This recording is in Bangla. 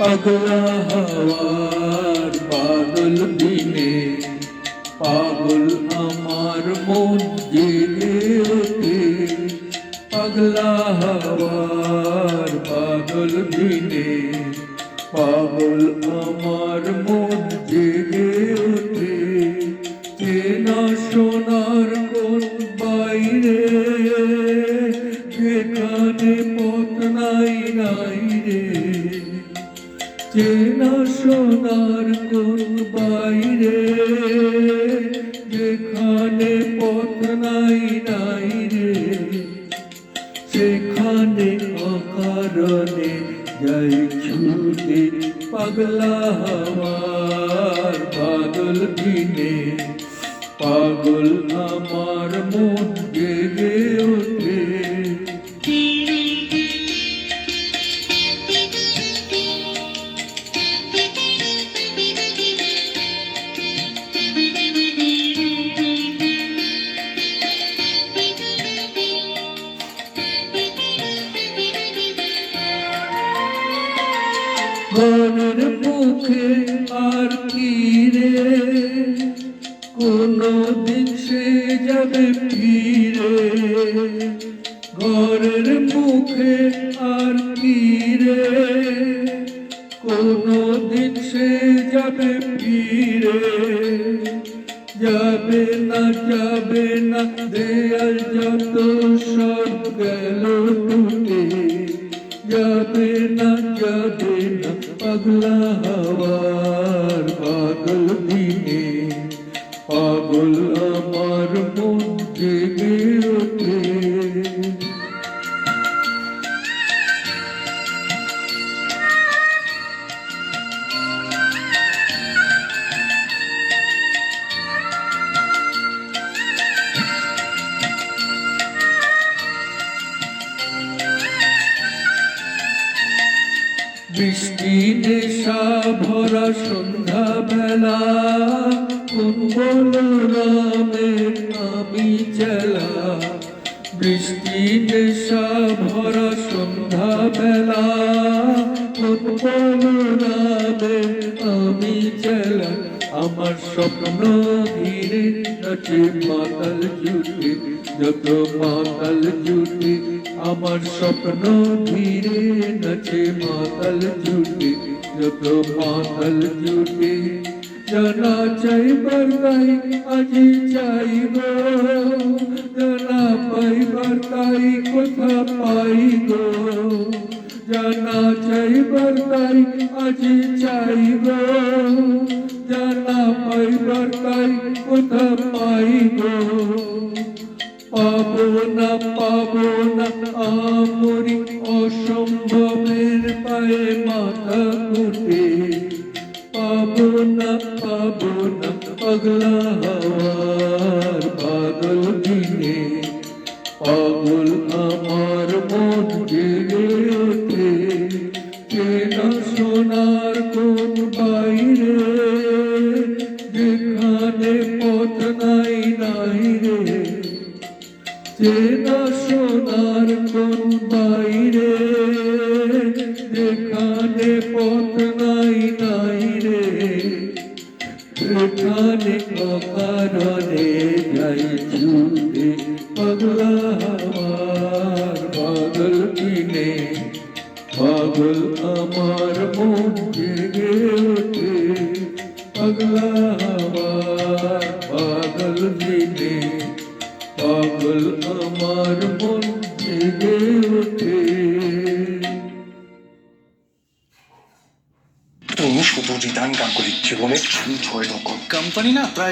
পাগলা হাওয়ার বাদল দিনে পাগল আমার মন জেগে ওঠে। পাগলা হাওয়ার বাদল দিনে পাগল আমার মন জেগে ওঠে। চেনা সোনার কোন বাইরে যেখানে পথ নাই নাই রে। চেনা সোনার কোন বাইরে যেখানে পথ নাই নাই রে। সেখানে অকারণে যাই ছুটে পাগলা হাওয়ার বাদল দিনে পাগল আমার মন জেগে ওঠে। ঘরের মুখে আর কি রে কোনো দিন সে যাবে ফিরে। ঘরের মুখে আর কি রে কোনো দিন সে যাবে ফিরে। যাবে না দেয়াল যত সব গেল টুটে। যাবে না পাগলা হাওয়ার বাদল দিনে পাগল আমার মন জেগে ওঠে। বৃষ্টি নেশা ভরা সন্ধ্যা বেলা কোন বলরামে আমি চেলা। বৃষ্টি নেশা ভরা সন্ধ্যা বেলা কোন বলরামে আমি চেলা। আমার স্বপ্ন ঘিরে নাচে মাতাল জুটে যত মাতাল জুটে। আমার স্বপ্ন ঘিরে নাচে মাতাল জুটে যত মাতাল জুটে। জানা চাইবার তাই আজি চাইব জানা পাইবার তাই কোথা পাইব। জানা চাইবার তাই আজি চাইব জানা পাইবার তাই কোথা পাইব। পাবো না আমরি অসম্ভবের পায়ে মাথা ঘুটে। পাবো না পাগলা হাওয়ার বাদল দিনে পাগল আমার মন জেগে ওঠে। চেনা সোনার কোন বাইরে যেখানে পথ নাই নাই রে। চেনা সোনার কোন বাইরে যেখানে পথ নাই নাই রে। সেখানে অকারণে যাই ছুটে পাগলা হাওয়ার বাদল দিনে পাগল আমার মন জেগে ওঠে। পাগলা হাওয়ার বাদল দিনে পাগল আমার মন জেগে ওঠে। তুমি শুধু রিটার্ন গান করে জীবনের ছয় রকম কোম্পানি না প্রায়